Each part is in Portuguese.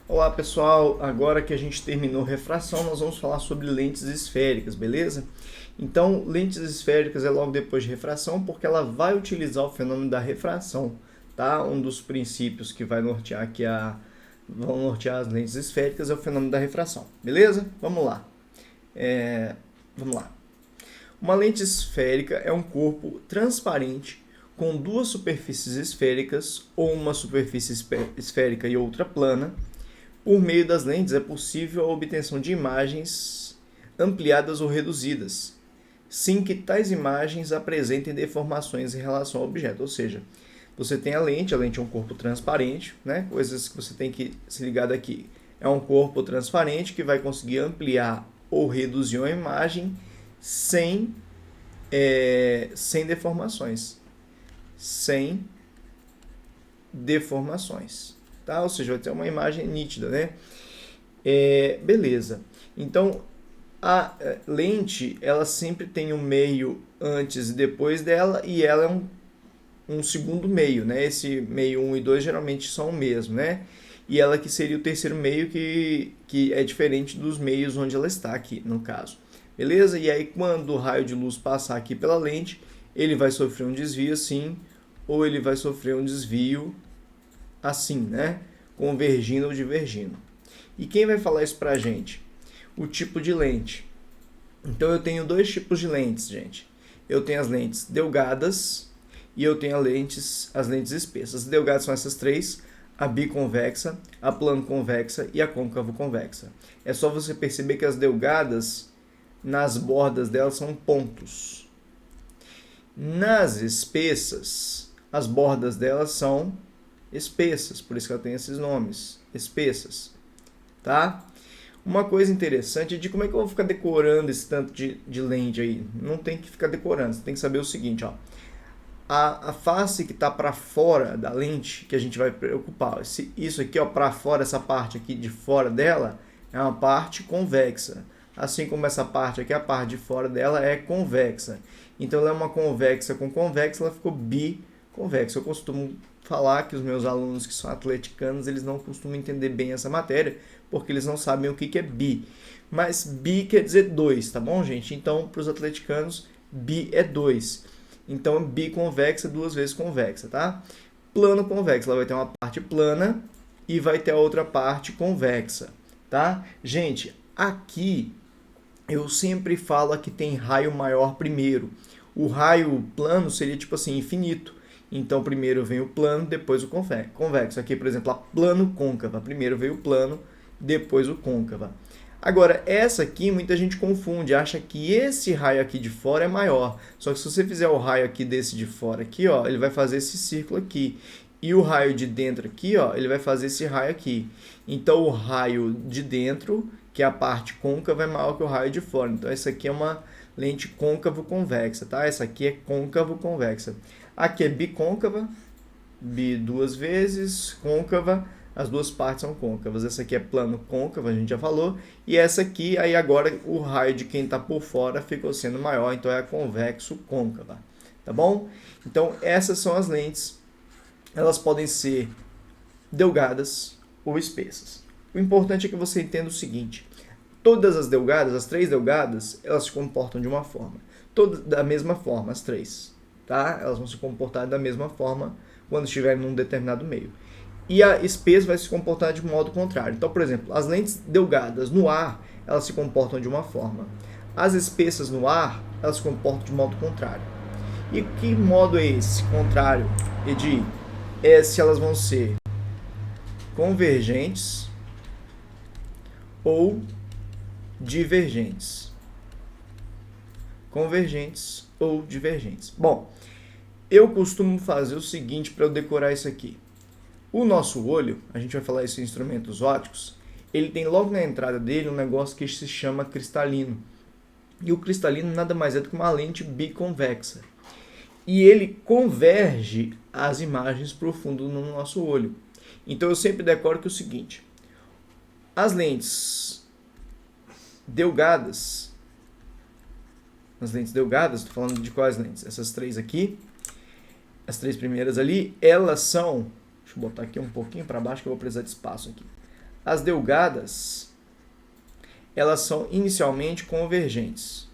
Olá pessoal, agora que a gente terminou refração, nós vamos falar sobre lentes esféricas, beleza? Então, lentes esféricas é logo depois de refração, porque ela vai utilizar o fenômeno da refração, tá? Um dos princípios que vai nortear aqui vão nortear as lentes esféricas é o fenômeno da refração, beleza? Vamos lá. Vamos lá. Uma lente esférica é um corpo transparente com duas superfícies esféricas ou uma superfície esférica e outra plana. Por meio das lentes é possível a obtenção de imagens ampliadas ou reduzidas, sem que tais imagens apresentem deformações em relação ao objeto. Ou seja, você tem a lente é um corpo transparente, né? Coisas que você tem que se ligar daqui. É um corpo transparente que vai conseguir ampliar ou reduzir uma imagem sem deformações. Sem deformações. Tá? Ou seja, vai ter uma imagem nítida, né? Beleza. Então, a lente, ela sempre tem um meio antes e depois dela, e ela é um segundo meio, né? Esse meio 1 e 2 geralmente são o mesmo, né? E ela que seria o terceiro meio, que é diferente dos meios onde ela está aqui, no caso. Beleza? E aí, quando o raio de luz passar aqui pela lente, ele vai sofrer um desvio assim, ou ele vai sofrer um desvio assim, né? Convergindo ou divergindo. E quem vai falar isso pra gente? O tipo de lente. Então eu tenho dois tipos de lentes, gente. Eu tenho as lentes delgadas e eu tenho as lentes espessas. As delgadas são essas três: a biconvexa, a plano-convexa e a côncavo-convexa. É só você perceber que as delgadas, nas bordas delas, são pontos. Nas espessas, as bordas delas são espessas, por isso que ela tem esses nomes, espessas, tá? Uma coisa interessante é de como é que eu vou ficar decorando esse tanto de lente aí. Não tem que ficar decorando, você tem que saber o seguinte, ó. A face que está para fora da lente, que a gente vai preocupar, isso aqui, ó, para fora, essa parte aqui de fora dela, é uma parte convexa. Assim como essa parte aqui, a parte de fora dela é convexa. Então ela é uma convexa com convexa, ela ficou biconvexa. Eu costumo falar que os meus alunos que são atleticanos, eles não costumam entender bem essa matéria, porque eles não sabem o que é bi. Mas bi quer dizer 2, tá bom, gente? Então, para os atleticanos, bi é 2. Então, biconvexa, duas vezes convexa, tá? Plano convexa, ela vai ter uma parte plana e vai ter a outra parte convexa, tá? Gente, aqui eu sempre falo que tem raio maior primeiro. O raio plano seria tipo assim, infinito. Então, primeiro vem o plano, depois o convexo. Aqui, por exemplo, a plano-côncava. Primeiro veio o plano, depois o côncava. Agora, essa aqui muita gente confunde, acha que esse raio aqui de fora é maior. Só que se você fizer o raio aqui desse de fora aqui, ó, ele vai fazer esse círculo aqui. E o raio de dentro aqui, ó, ele vai fazer esse raio aqui. Então, o raio de dentro, que é a parte côncava, é maior que o raio de fora. Então, essa aqui é uma lente côncavo-convexa, tá? Essa aqui é côncavo-convexa. Aqui é bicôncava, bi duas vezes, côncava, as duas partes são côncavas. Essa aqui é plano côncavo, a gente já falou. E essa aqui, aí agora o raio de quem está por fora ficou sendo maior, então é a convexo côncava, tá bom? Então essas são as lentes, elas podem ser delgadas ou espessas. O importante é que você entenda o seguinte: todas as delgadas, as três delgadas, elas se comportam de uma forma. Todas da mesma forma, as três. Tá? Elas vão se comportar da mesma forma quando estiverem num determinado meio. E a espessa vai se comportar de modo contrário. Então, por exemplo, as lentes delgadas no ar, elas se comportam de uma forma. As espessas no ar, elas se comportam de modo contrário. E que modo é esse contrário, Edi? É se elas vão ser convergentes ou divergentes. Convergentes ou divergentes. Bom, eu costumo fazer o seguinte para eu decorar isso aqui. O nosso olho, a gente vai falar isso em instrumentos ópticos, ele tem logo na entrada dele um negócio que se chama cristalino. E o cristalino nada mais é do que uma lente biconvexa. E ele converge as imagens para o fundo no nosso olho. Então eu sempre decoro que é o seguinte: as lentes delgadas, estou falando de quais lentes? Essas três aqui, as três primeiras ali, elas são... Deixa eu botar aqui um pouquinho para baixo que eu vou precisar de espaço aqui. As delgadas, elas são inicialmente convergentes.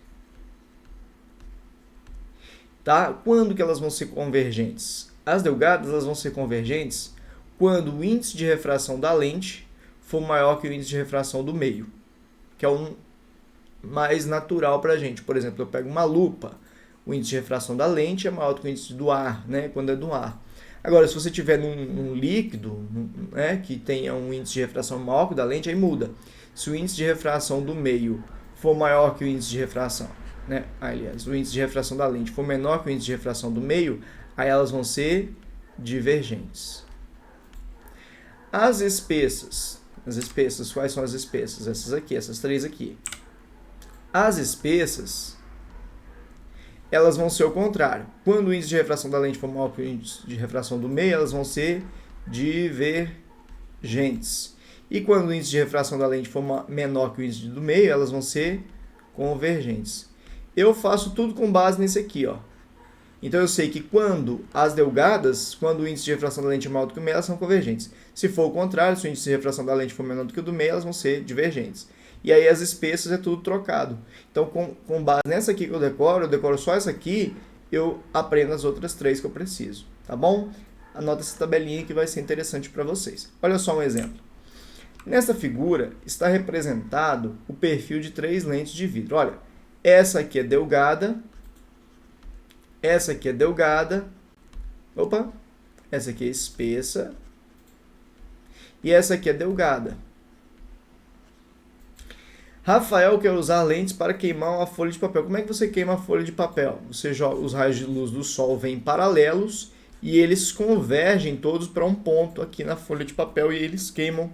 Tá? Quando que elas vão ser convergentes? As delgadas elas vão ser convergentes quando o índice de refração da lente for maior que o índice de refração do meio, que é o mais natural para a gente. Por exemplo, eu pego uma lupa, o índice de refração da lente é maior do que o índice do ar, né? Quando é do ar. Agora, se você tiver num líquido, né, que tenha um índice de refração maior que o da lente, aí muda. Se o índice de refração do meio for maior que o índice de refração, né? Aliás, o índice de refração da lente for menor que o índice de refração do meio, aí elas vão ser divergentes. As espessas, quais são as espessas? Essas aqui, essas três aqui. As espessas, elas vão ser o contrário. Quando o índice de refração da lente for maior que o índice de refração do meio, elas vão ser divergentes. E quando o índice de refração da lente for menor que o índice do meio, elas vão ser convergentes. Eu faço tudo com base nesse aqui, ó. Então eu sei que quando as delgadas, quando o índice de refração da lente é maior do que o meio, elas são convergentes. Se for o contrário, se o índice de refração da lente for menor do que o do meio, elas vão ser divergentes. E aí as espessas é tudo trocado. Então com base nessa aqui que eu decoro só essa aqui, eu aprendo as outras três que eu preciso. Tá bom? Anota essa tabelinha que vai ser interessante para vocês. Olha só um exemplo. Nessa figura está representado o perfil de três lentes de vidro. Olha, essa aqui é delgada. Essa aqui é delgada, essa aqui é espessa, e essa aqui é delgada. Rafael quer usar lentes para queimar uma folha de papel. Como é que você queima a folha de papel? Você joga, os raios de luz do sol vêm paralelos e eles convergem todos para um ponto aqui na folha de papel e eles queimam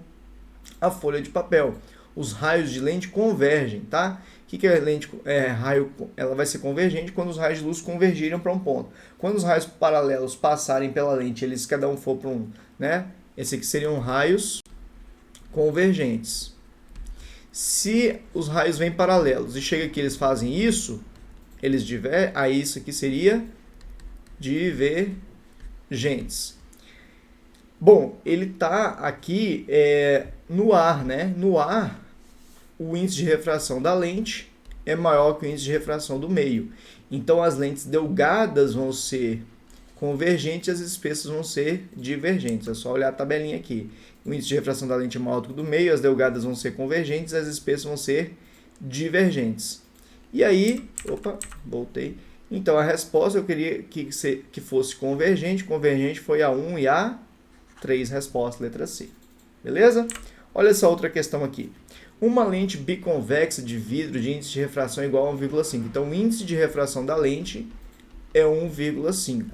a folha de papel. Os raios de lente convergem, tá? O que é lente? Raio, ela vai ser convergente quando os raios de luz convergirem para um ponto. Quando os raios paralelos passarem pela lente, eles cada um for para um, né? Esse aqui seriam raios convergentes. Se os raios vêm paralelos e chega aqui eles fazem isso, eles aí isso aqui seria divergentes. Bom, ele está aqui no ar, né? No ar, o índice de refração da lente é maior que o índice de refração do meio. Então, as lentes delgadas vão ser convergentes e as espessas vão ser divergentes. É só olhar a tabelinha aqui. O índice de refração da lente é maior do que o do meio, as delgadas vão ser convergentes e as espessas vão ser divergentes. E aí, voltei. Então, a resposta eu queria que fosse convergente. Convergente foi a 1 e a 3, resposta, letra C. Beleza? Olha essa outra questão aqui. Uma lente biconvexa de vidro de índice de refração igual a 1,5. Então, o índice de refração da lente é 1,5.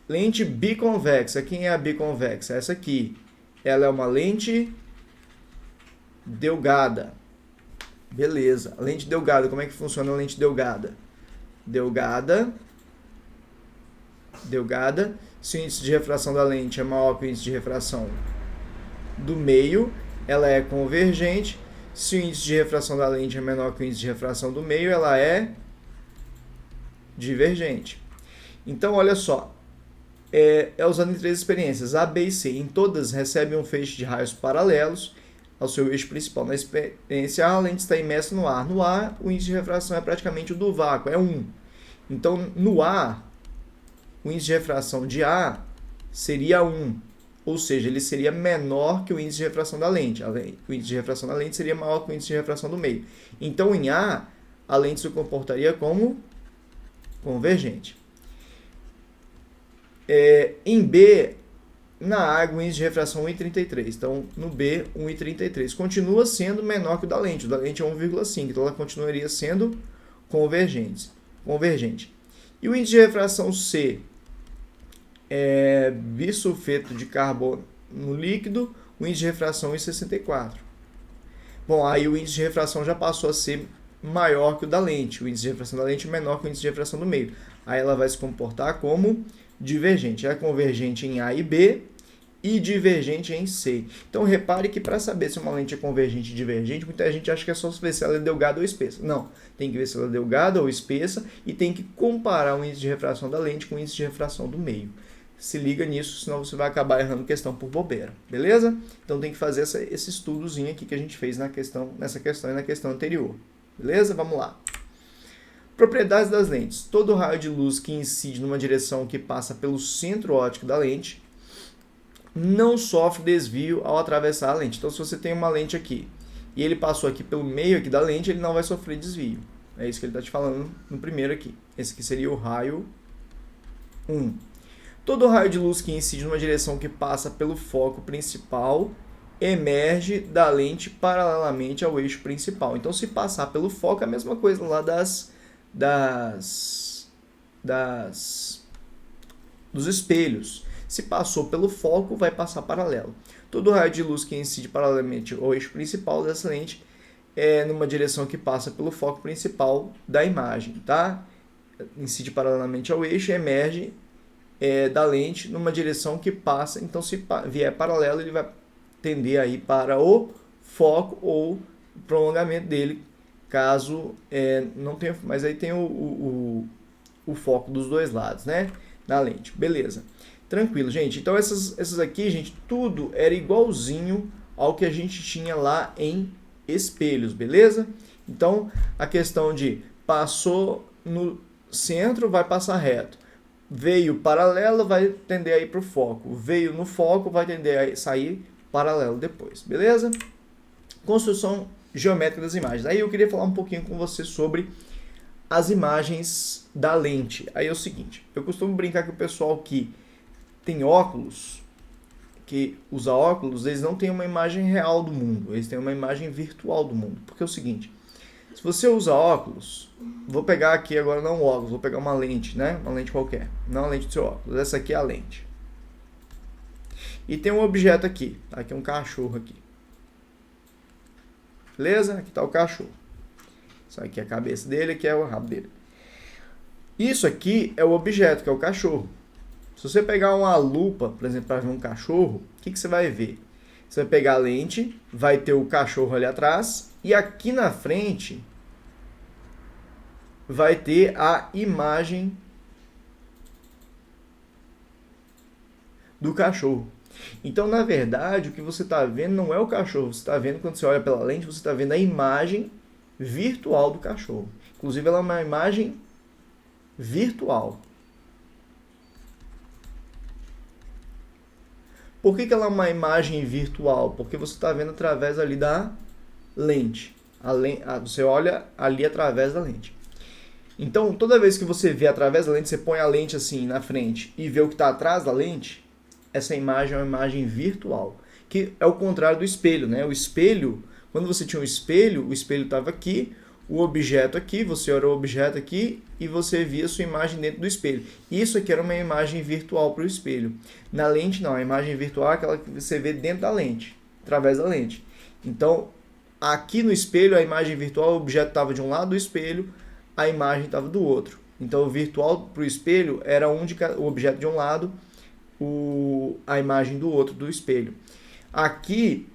Lente biconvexa. Quem é a biconvexa? Essa aqui. Ela é uma lente delgada. Beleza. A lente delgada. Como é que funciona a lente delgada? Delgada. Se o índice de refração da lente é maior que o índice de refração do meio, ela é convergente. Se o índice de refração da lente é menor que o índice de refração do meio, ela é divergente. Então, olha só. É usado em três experiências, A, B e C. Em todas, recebem um feixe de raios paralelos ao seu eixo principal. Na experiência A, a lente está imersa no ar. No ar, o índice de refração é praticamente o do vácuo, é 1. Então, no ar, o índice de refração de A seria 1. Ou seja, ele seria menor que o índice de refração da lente. O índice de refração da lente seria maior que o índice de refração do meio. Então, em A lente se comportaria como convergente. Em B, na água, o índice de refração é 1,33. Então, no B, 1,33. Continua sendo menor que o da lente. O da lente é 1,5. Então, ela continuaria sendo convergente. E o índice de refração C é bisulfeto de carbono no líquido, o índice de refração é 1,64. Bom, aí o índice de refração já passou a ser maior que o da lente. O índice de refração da lente é menor que o índice de refração do meio. Aí ela vai se comportar como divergente. É convergente em A e B e divergente em C. Então, repare que para saber se uma lente é convergente e divergente, muita gente acha que é só ver se ela é delgada ou espessa. Não, tem que ver se ela é delgada ou espessa e tem que comparar o índice de refração da lente com o índice de refração do meio. se liga nisso, senão você vai acabar errando questão por bobeira, beleza? Então tem que fazer esse estudozinho aqui que a gente fez nessa questão e na questão anterior, beleza? Vamos lá. Propriedades das lentes. Todo raio de luz que incide numa direção que passa pelo centro óptico da lente não sofre desvio ao atravessar a lente. Então, se você tem uma lente aqui e ele passou aqui pelo meio aqui da lente, ele não vai sofrer desvio. É isso que ele está te falando no primeiro aqui. Esse aqui seria o raio 1. Todo raio de luz que incide numa direção que passa pelo foco principal emerge da lente paralelamente ao eixo principal. Então, se passar pelo foco, é a mesma coisa lá dos espelhos. Se passou pelo foco, vai passar paralelo. Todo raio de luz que incide paralelamente ao eixo principal dessa lente é numa direção que passa pelo foco principal da imagem, tá? Incide paralelamente ao eixo, emerge da lente numa direção que passa. Então, se vier paralelo, ele vai tender aí para o foco ou o prolongamento dele, caso não tenha, mas aí tem o foco dos dois lados, né, na lente. Beleza, tranquilo, gente. Então essas aqui, gente, tudo era igualzinho ao que a gente tinha lá em espelhos, beleza? Então a questão de passou no centro, vai passar reto, veio paralelo, vai tender aí para o foco, veio no foco, vai tender a sair paralelo depois, beleza? Construção geométrica das imagens. Aí eu queria falar um pouquinho com você sobre as imagens da lente. Aí é o seguinte, eu costumo brincar que o pessoal que tem óculos, que usa óculos, eles não têm uma imagem real do mundo, eles têm uma imagem virtual do mundo. Porque é o seguinte, se você usa óculos, vou pegar aqui agora não óculos, vou pegar uma lente, né? Uma lente qualquer, não a lente do seu óculos, essa aqui é a lente. E tem um objeto aqui, tá? Aqui é um cachorro aqui. Beleza? Aqui está o cachorro. Isso aqui é a cabeça dele, aqui é o rabo dele. Isso aqui é o objeto, que é o cachorro. Se você pegar uma lupa, por exemplo, para ver um cachorro, o que você vai ver? Você vai pegar a lente, vai ter o cachorro ali atrás, e aqui na frente vai ter a imagem do cachorro. Então, na verdade, o que você está vendo não é o cachorro. Você está vendo, quando você olha pela lente, você está vendo a imagem virtual do cachorro. Inclusive, ela é uma imagem virtual. Por que ela é uma imagem virtual? Porque você está vendo através ali da lente. Você olha ali através da lente. Então, toda vez que você vê através da lente, você põe a lente assim na frente e vê o que está atrás da lente, essa imagem é uma imagem virtual, que é o contrário do espelho, né? O espelho, quando você tinha um espelho, o espelho estava aqui, o objeto aqui, você olha o objeto aqui e você via a sua imagem dentro do espelho. Isso aqui era uma imagem virtual para o espelho. Na lente não, a imagem virtual é aquela que você vê dentro da lente, através da lente. Então, aqui no espelho, a imagem virtual, o objeto estava de um lado do espelho, a imagem estava do outro. Então, o virtual para o espelho era o objeto de um lado, a imagem do outro, do espelho. Aqui,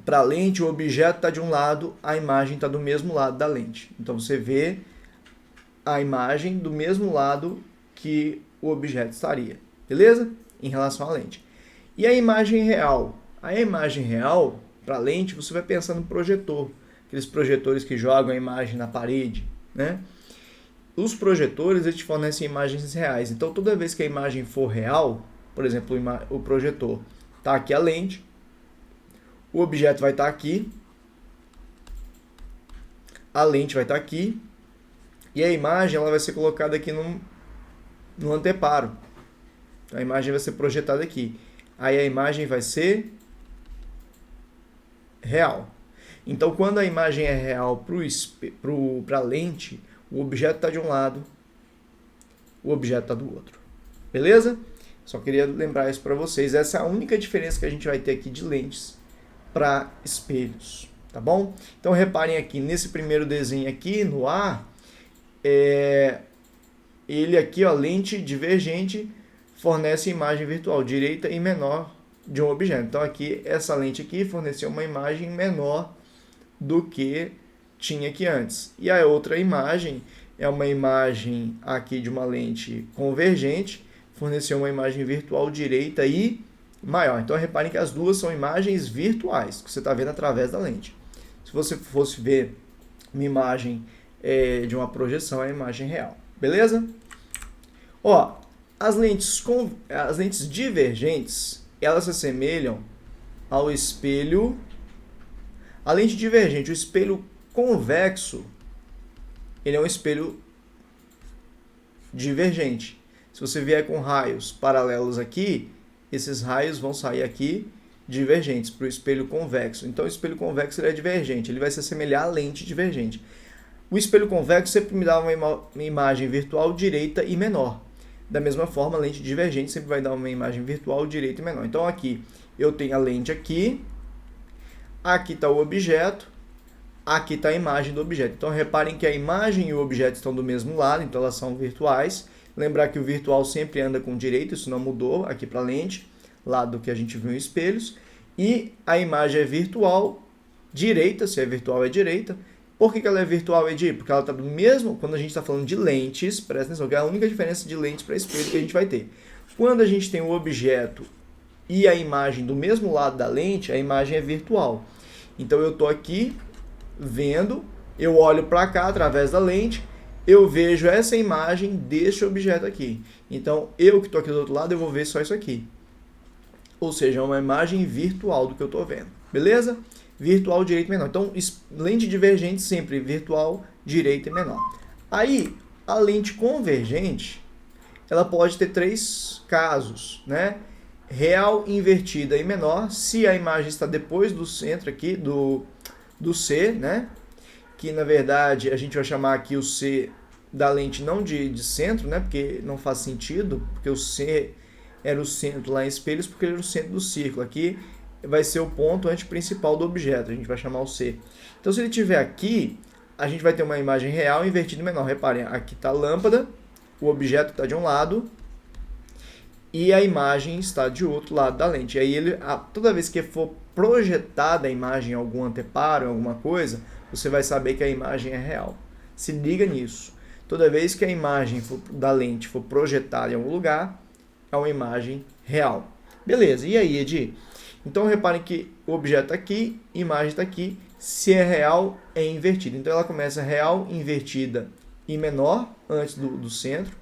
para a lente, o objeto está de um lado, a imagem está do mesmo lado da lente. Então, você vê a imagem do mesmo lado que o objeto estaria. Beleza? Em relação à lente. E a imagem real? A imagem real, para a lente, você vai pensar no projetor. Aqueles projetores que jogam a imagem na parede, né? Os projetores, eles te fornecem imagens reais. Então, toda vez que a imagem for real, por exemplo, o projetor está aqui a lente, o objeto vai estar aqui, a lente vai estar aqui, e a imagem ela vai ser colocada aqui no anteparo. A imagem vai ser projetada aqui. Aí a imagem vai ser real. Então, quando a imagem é real para a lente, o objeto está de um lado, o objeto está do outro. Beleza? Só queria lembrar isso para vocês. Essa é a única diferença que a gente vai ter aqui de lentes para espelhos. Tá bom? Então, reparem aqui, nesse primeiro desenho aqui, no ar, ele aqui, ó, lente divergente, fornece imagem virtual direita e menor de um objeto. Então, aqui, essa lente aqui forneceu uma imagem menor do que tinha aqui antes. E a outra imagem é uma imagem aqui de uma lente convergente, fornecer uma imagem virtual direita e maior. Então reparem que as duas são imagens virtuais, que você está vendo através da lente. Se você fosse ver uma imagem de uma projeção, é a imagem real. Beleza? Ó, as lentes divergentes, elas se assemelham ao espelho. A lente divergente, o espelho convexo, ele é um espelho divergente. Se você vier com raios paralelos aqui, esses raios vão sair aqui divergentes para o espelho convexo. Então o espelho convexo ele é divergente, ele vai se assemelhar à lente divergente. O espelho convexo sempre me dá uma imagem virtual direita e menor. Da mesma forma, a lente divergente sempre vai dar uma imagem virtual direita e menor. Então aqui eu tenho a lente aqui está o objeto, aqui está a imagem do objeto. Então reparem que a imagem e o objeto estão do mesmo lado, então elas são virtuais. Lembrar que o virtual sempre anda com direita, isso não mudou aqui para a lente, lado que a gente viu em espelhos. E a imagem é virtual direita, se é virtual é direita. Por que ela é virtual, Edir? Porque ela está do mesmo, quando a gente está falando de lentes, presta atenção, que é a única diferença de lentes para espelho que a gente vai ter. Quando a gente tem o objeto e a imagem do mesmo lado da lente, a imagem é virtual. Então eu estou aqui vendo, eu olho para cá através da lente, eu vejo essa imagem deste objeto aqui. Então eu que estou aqui do outro lado, eu vou ver só isso aqui. Ou seja, é uma imagem virtual do que eu estou vendo. Beleza? Virtual, direita e menor. Então, lente divergente sempre virtual, direita e menor. Aí, a lente convergente, ela pode ter três casos, né? Real, invertida e menor, se a imagem está depois do centro aqui, do C, né? Que, na verdade, a gente vai chamar aqui o C da lente não de centro, né? Porque não faz sentido, porque o C era o centro lá em espelhos, porque ele era o centro do círculo. Aqui vai ser o ponto antiprincipal do objeto, a gente vai chamar o C. Então, se ele estiver aqui, a gente vai ter uma imagem real, invertida e menor. Reparem, aqui está a lâmpada, o objeto está de um lado e a imagem está de outro lado da lente. E aí, toda vez que for projetada a imagem em algum anteparo, em alguma coisa, você vai saber que a imagem é real. Se liga nisso. Toda vez que a imagem da lente for projetada em algum lugar, é uma imagem real. Beleza, e aí, Edir? Então, reparem que o objeto está aqui, a imagem está aqui. Se é real, é invertida. Então, ela começa real, invertida e menor, antes do centro.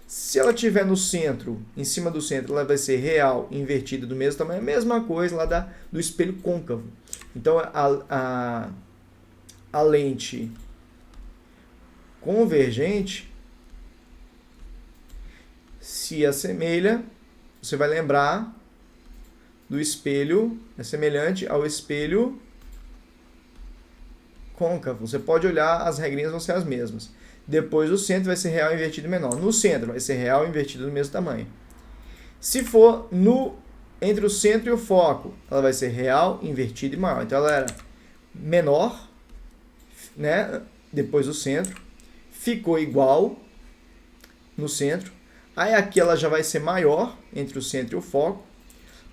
Se ela estiver no centro, em cima do centro, ela vai ser real, invertida do mesmo tamanho. A mesma coisa lá do espelho côncavo. Então, a lente convergente se assemelha, você vai lembrar do espelho, é semelhante ao espelho côncavo. Você pode olhar, as regrinhas vão ser as mesmas. Depois do centro vai ser real, invertido e menor. No centro vai ser real, invertido do mesmo tamanho. Se for entre o centro e o foco, ela vai ser real, invertida e maior. Então ela era menor, né? Depois do centro, ficou igual no centro. Aí aqui ela já vai ser maior entre o centro e o foco.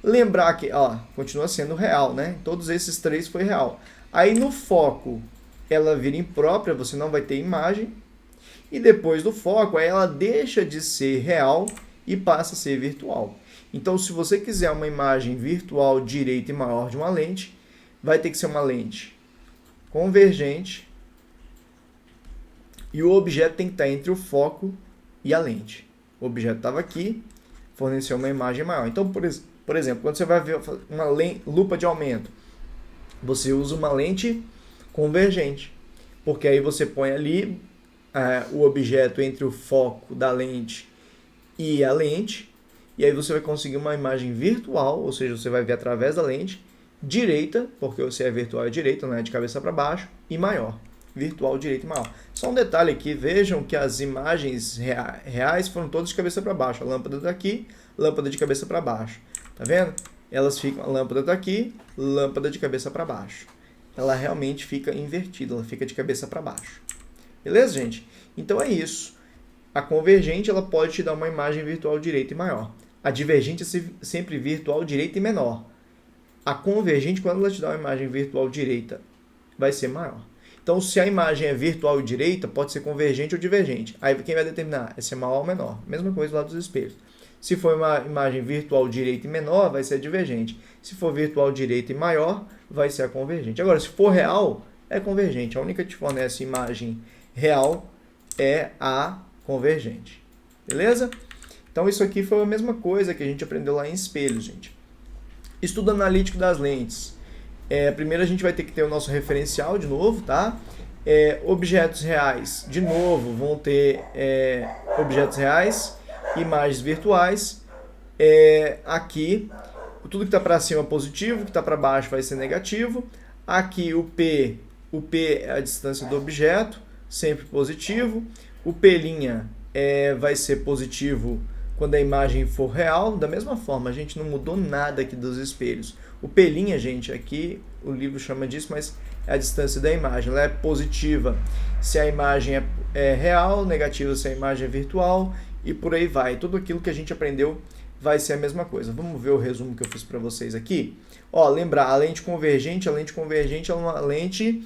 Lembrar que, continua sendo real, né? Todos esses três foi real. Aí no foco, ela vira imprópria, você não vai ter imagem. E depois do foco, aí ela deixa de ser real e passa a ser virtual. Então, se você quiser uma imagem virtual direita e maior de uma lente, vai ter que ser uma lente convergente e o objeto tem que estar entre o foco e a lente. O objeto estava aqui, forneceu uma imagem maior. Então, por exemplo, quando você vai ver uma lupa de aumento, você usa uma lente convergente, porque aí você põe ali o objeto entre o foco da lente e a lente, e aí você vai conseguir uma imagem virtual, ou seja, você vai ver através da lente, direita, porque você é virtual é direita, não é de cabeça para baixo, e maior. Virtual, direita e maior. Só um detalhe aqui, vejam que as imagens reais foram todas de cabeça para baixo. A lâmpada daqui, lâmpada de cabeça para baixo. Tá vendo? Elas ficam, a lâmpada daqui, lâmpada de cabeça para baixo. Ela realmente fica invertida, ela fica de cabeça para baixo. Beleza, gente? Então é isso. A convergente ela pode te dar uma imagem virtual direita e maior. A divergente é sempre virtual direita e menor. A convergente, quando ela te dá uma imagem virtual direita, vai ser maior. Então, se a imagem é virtual e direita, pode ser convergente ou divergente. Aí quem vai determinar é se é maior ou menor. Mesma coisa lá dos espelhos. Se for uma imagem virtual direita e menor, vai ser a divergente. Se for virtual direita e maior, vai ser a convergente. Agora, se for real, é convergente. A única que te fornece imagem real é a convergente. Beleza? Então, isso aqui foi a mesma coisa que a gente aprendeu lá em espelhos, gente. Estudo analítico das lentes. Primeiro a gente vai ter que ter o nosso referencial de novo, tá? Objetos reais, de novo, vão ter objetos reais, imagens virtuais. Aqui, tudo que está para cima é positivo, o que está para baixo vai ser negativo. Aqui o P é a distância do objeto, sempre positivo. O P' vai ser positivo quando a imagem for real. Da mesma forma, a gente não mudou nada aqui dos espelhos. O P', gente, aqui o livro chama disso, mas é a distância da imagem. Ela é positiva se a imagem é real, negativa se a imagem é virtual, e por aí vai. Tudo aquilo que a gente aprendeu vai ser a mesma coisa. Vamos ver o resumo que eu fiz para vocês aqui. Ó, lembrar, a lente convergente é uma lente...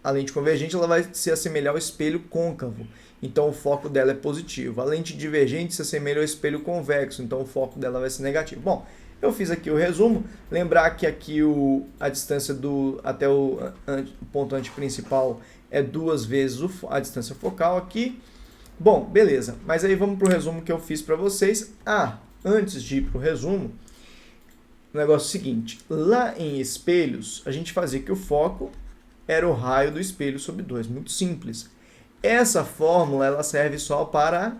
A lente convergente ela vai se assemelhar ao espelho côncavo, então o foco dela é positivo. A lente divergente se assemelha ao espelho convexo, então o foco dela vai ser negativo. Bom, eu fiz aqui o resumo. Lembrar que aqui a distância até o ponto antiprincipal é 2 vezes a distância focal aqui. Bom, beleza. Mas aí vamos para o resumo que eu fiz para vocês. Antes de ir para o resumo, o negócio é o seguinte. Lá em espelhos, a gente fazia que o foco era o raio do espelho sobre 2. Muito simples. Essa fórmula ela serve só para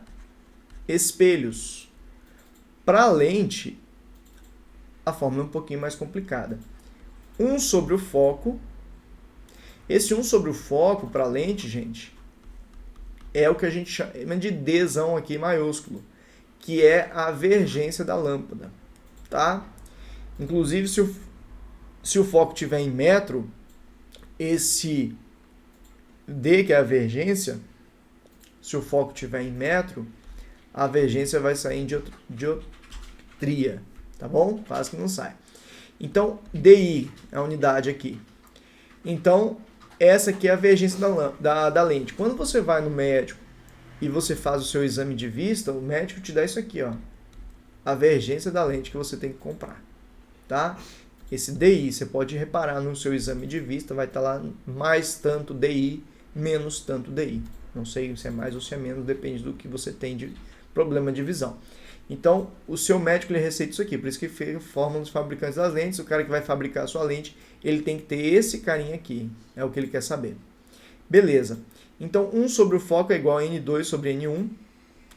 espelhos. Para a lente, a fórmula é um pouquinho mais complicada. 1 sobre o foco. Esse 1 sobre o foco para a lente, gente, é o que a gente chama de Dzão aqui maiúsculo, que é a vergência da lâmpada, tá? Inclusive, se o foco estiver em metro, esse D, que é a vergência, se o foco estiver em metro, a vergência vai sair em dioptria, tá bom? Quase que não sai. Então, DI é a unidade aqui. Então, essa aqui é a vergência da lente. Quando você vai no médico e você faz o seu exame de vista, o médico te dá isso aqui, ó, a vergência da lente que você tem que comprar, tá? Esse DI, você pode reparar no seu exame de vista, vai estar lá mais tanto DI, menos tanto DI. Não sei se é mais ou se é menos, depende do que você tem de problema de visão. Então, o seu médico ele receita isso aqui, por isso que fez fórmula dos fabricantes das lentes. O cara que vai fabricar a sua lente, ele tem que ter esse carinha aqui, é o que ele quer saber. Beleza, então 1 sobre o foco é igual a N2 sobre N1.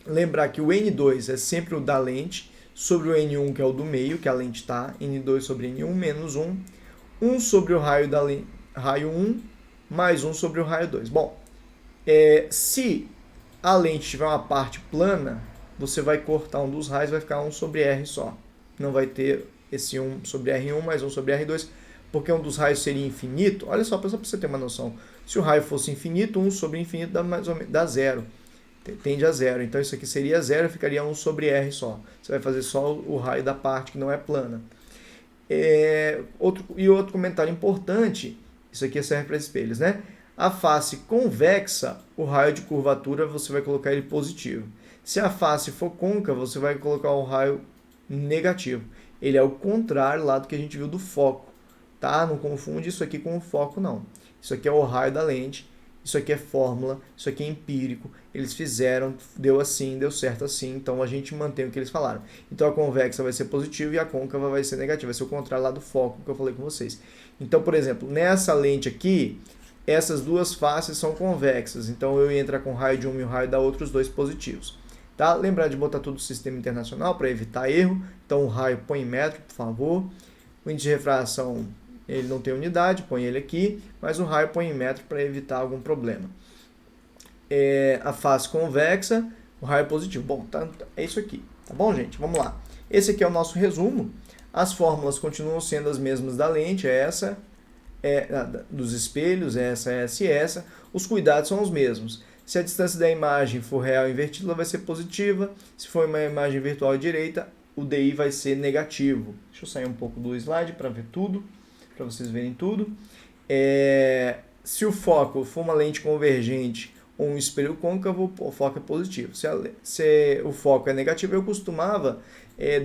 Lembrar que o N2 é sempre o da lente, sobre o N1 que é o do meio, que a lente está, N2 sobre N1 menos 1. 1 sobre o raio raio 1, mais 1 sobre o raio 2. Bom, se a lente tiver uma parte plana, você vai cortar um dos raios, vai ficar 1 sobre R só. Não vai ter esse 1 sobre R1 mais 1 sobre R2, porque um dos raios seria infinito. Olha só para você ter uma noção. Se o raio fosse infinito, 1 sobre infinito dá zero. Tende a zero. Então isso aqui seria zero, ficaria 1 sobre R só. Você vai fazer só o raio da parte que não é plana. Outro comentário importante, isso aqui serve para espelhos, né? A face convexa, o raio de curvatura, você vai colocar ele positivo. Se a face for côncava, você vai colocar o raio negativo. Ele é o contrário lá do que a gente viu do foco, tá? Não confunde isso aqui com o foco, não. Isso aqui é o raio da lente, isso aqui é fórmula, isso aqui é empírico. Eles fizeram, deu assim, deu certo assim, então a gente mantém o que eles falaram. Então a convexa vai ser positiva e a côncava vai ser negativa, vai ser o contrário lá do foco que eu falei com vocês. Então, por exemplo, nessa lente aqui, essas duas faces são convexas, então eu ia entrar com o raio de um e o raio da outra, os dois positivos. Tá? Lembrar de botar tudo no sistema internacional para evitar erro. Então o raio põe em metro, por favor. O índice de refração, ele não tem unidade, põe ele aqui, mas o raio põe em metro para evitar algum problema. A face convexa, o raio positivo. Bom, é isso aqui, tá bom, gente? Vamos lá. Esse aqui é o nosso resumo. As fórmulas continuam sendo as mesmas da lente, essa dos espelhos, essa e essa. Os cuidados são os mesmos. Se a distância da imagem for real invertida, ela vai ser positiva. Se for uma imagem virtual direita, o DI vai ser negativo. Deixa eu sair um pouco do slide para ver tudo, para vocês verem tudo. Se o foco for uma lente convergente, ou um espelho côncavo, o foco é positivo. Se o foco é negativo, eu costumava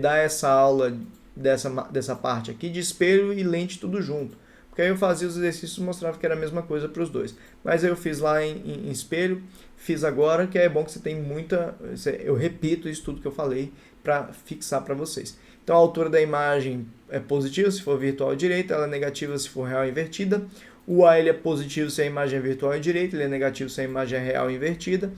dar essa aula dessa parte aqui de espelho e lente tudo junto. Porque aí eu fazia os exercícios e mostrava que era a mesma coisa para os dois. Mas aí eu fiz lá em espelho, fiz agora, que é bom que você tem eu repito isso tudo que eu falei para fixar para vocês. Então a altura da imagem é positiva se for virtual à direita, ela é negativa se for real invertida. O A ele é positivo se a imagem é virtual à direita, ele é negativo se a imagem é real invertida.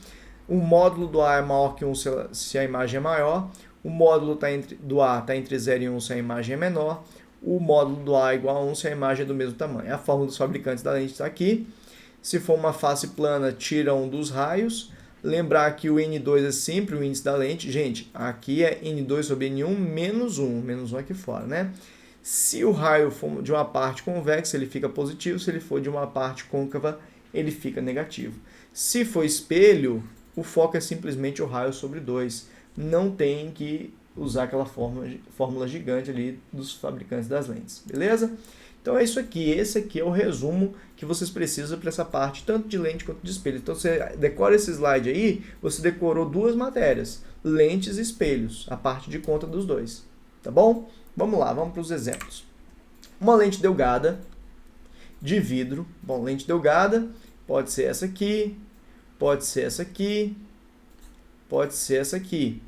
O módulo do A é maior que 1 se a imagem é maior. O módulo do A está entre 0 e 1 se a imagem é menor. O módulo do A é igual a 1 se a imagem é do mesmo tamanho. A fórmula dos fabricantes da lente está aqui. Se for uma face plana, tira um dos raios. Lembrar que o N2 é sempre o índice da lente. Gente, aqui é N2 sobre N1 menos 1. Menos 1 aqui fora, né? Se o raio for de uma parte convexa, ele fica positivo. Se ele for de uma parte côncava, ele fica negativo. Se for espelho, o foco é simplesmente o raio sobre 2. Não tem que usar aquela fórmula gigante ali dos fabricantes das lentes, beleza? Então é isso aqui, esse aqui é o resumo que vocês precisam para essa parte, tanto de lente quanto de espelho. Então você decora esse slide aí, você decorou duas matérias, lentes e espelhos, a parte de conta dos dois, tá bom? Vamos lá, vamos para os exemplos. Uma lente delgada de vidro, bom, lente delgada pode ser essa aqui, pode ser essa aqui, pode ser essa aqui.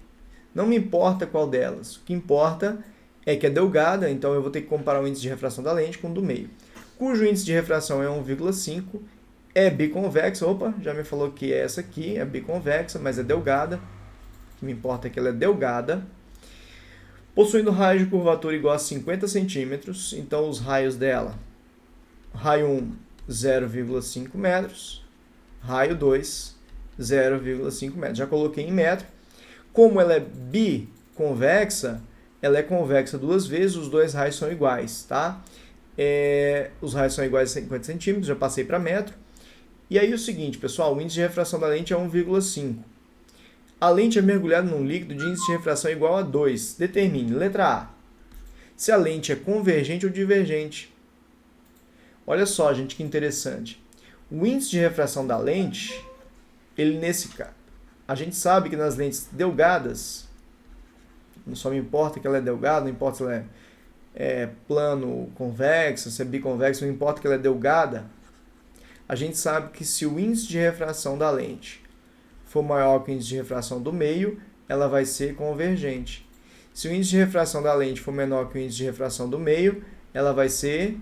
Não me importa qual delas, o que importa é que é delgada, então eu vou ter que comparar o índice de refração da lente com o do meio. Cujo índice de refração é 1,5, é biconvexa, opa, já me falou que é essa aqui, é biconvexa, mas é delgada, o que me importa é que ela é delgada. Possuindo raio de curvatura igual a 50 centímetros, então os raios dela, raio 1, 0,5 metros, raio 2, 0,5 metros. Já coloquei em metro. Como ela é biconvexa, ela é convexa duas vezes, os dois raios são iguais, tá? Os raios são iguais a 50 centímetros, já passei para metro. E aí o seguinte, pessoal, o índice de refração da lente é 1,5. A lente é mergulhada num líquido de índice de refração igual a 2. Determine, letra A, se a lente é convergente ou divergente. Olha só, gente, que interessante. O índice de refração da lente, ele nesse caso, a gente sabe que nas lentes delgadas, não só me importa que ela é delgada, não importa se ela é plano convexa, se é biconvexa, não importa que ela é delgada, a gente sabe que se o índice de refração da lente for maior que o índice de refração do meio, ela vai ser convergente. Se o índice de refração da lente for menor que o índice de refração do meio, ela vai ser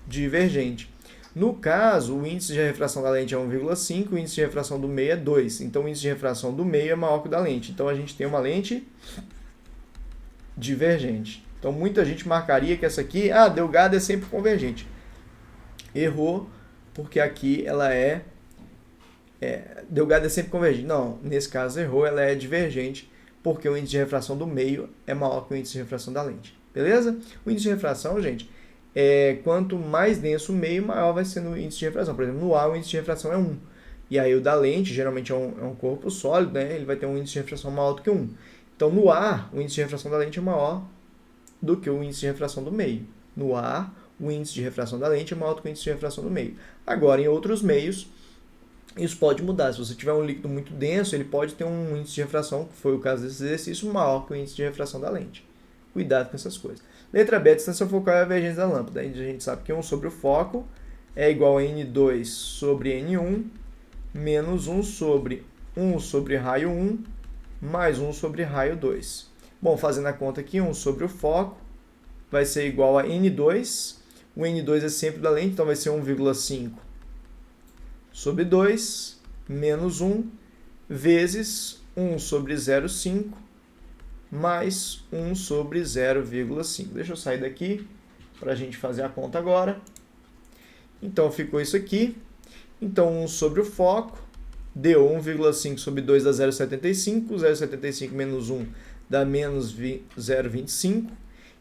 divergente. No caso, o índice de refração da lente é 1,5, o índice de refração do meio é 2. Então, o índice de refração do meio é maior que o da lente. Então, a gente tem uma lente divergente. Então, muita gente marcaria que essa aqui, delgada é sempre convergente. Errou, porque aqui ela delgada é sempre convergente. Não, nesse caso errou, ela é divergente, porque o índice de refração do meio é maior que o índice de refração da lente. Beleza? O índice de refração, gente, quanto mais denso o meio, maior vai ser no índice de refração. Por exemplo, no A o índice de refração é 1. E aí o da lente, geralmente é um corpo sólido, né? Ele vai ter um índice de refração maior do que 1. Então no A, o índice de refração da lente é maior do que o índice de refração do meio. No A, o índice de refração da lente é maior do que o índice de refração do meio. Agora, em outros meios, isso pode mudar. Se você tiver um líquido muito denso, ele pode ter um índice de refração, que foi o caso desse exercício, maior que o índice de refração da lente. Cuidado com essas coisas. Letra B, a distância focal é a divergência da lâmpada. Aí a gente sabe que 1 sobre o foco é igual a N2 sobre N1, menos 1 sobre raio 1, mais 1 sobre raio 2. Bom, fazendo a conta aqui, 1 sobre o foco vai ser igual a N2. O N2 é sempre da lente, então vai ser 1,5 sobre 2, menos 1, vezes 1 sobre 0,5, mais 1 sobre 0,5. Deixa eu sair daqui para a gente fazer a conta agora. Então, ficou isso aqui. Então, 1 sobre o foco deu 1,5 sobre 2 dá 0,75. 0,75 menos 1 dá menos 0,25.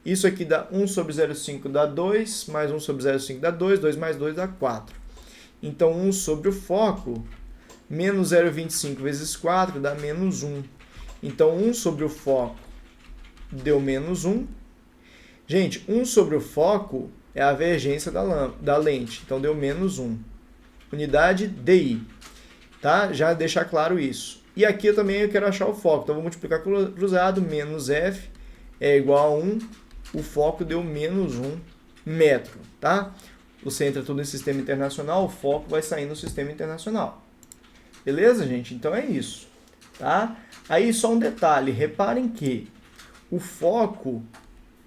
Isso aqui dá 1 sobre 0,5 dá 2, mais 1 sobre 0,5 dá 2, 2 mais 2 dá 4. Então, 1 sobre o foco, menos 0,25 vezes 4 dá menos 1. Então, 1 sobre o foco deu menos 1. Gente, 1 sobre o foco é a divergência da lente, então deu menos 1. Unidade DI. tá? Já deixar claro isso. E aqui eu quero achar o foco, então vou multiplicar cruzado, menos F é igual a 1, o foco deu menos 1 metro, tá? Você entra tudo em sistema internacional, o foco vai sair no sistema internacional. Beleza, gente? Então é isso, tá? Aí só um detalhe, reparem que o foco,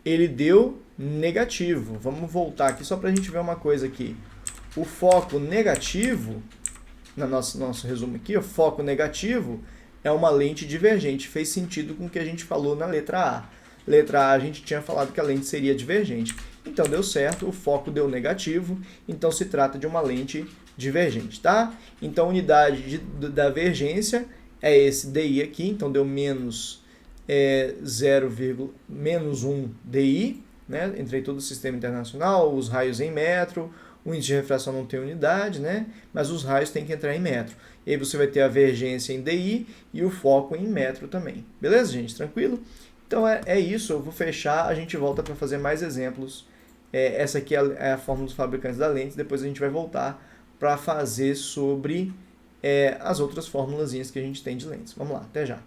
ele deu negativo. Vamos voltar aqui só para a gente ver uma coisa aqui. O foco negativo, no nosso resumo aqui, o foco negativo é uma lente divergente. Fez sentido com o que a gente falou na letra A. Letra A a gente tinha falado que a lente seria divergente. Então deu certo, o foco deu negativo, então se trata de uma lente divergente, tá? Então a unidade da divergência é esse DI aqui, então deu menos 1 DI, né? Entrei todo o sistema internacional, os raios em metro, o índice de refração não tem unidade, né? Mas os raios têm que entrar em metro. E aí você vai ter a divergência em DI e o foco em metro também. Beleza, gente? Tranquilo? Então é isso, eu vou fechar, a gente volta para fazer mais exemplos. Essa aqui é a fórmula dos fabricantes da lente, depois a gente vai voltar para fazer sobre as outras formulazinhas que a gente tem de lentes. Vamos lá, até já.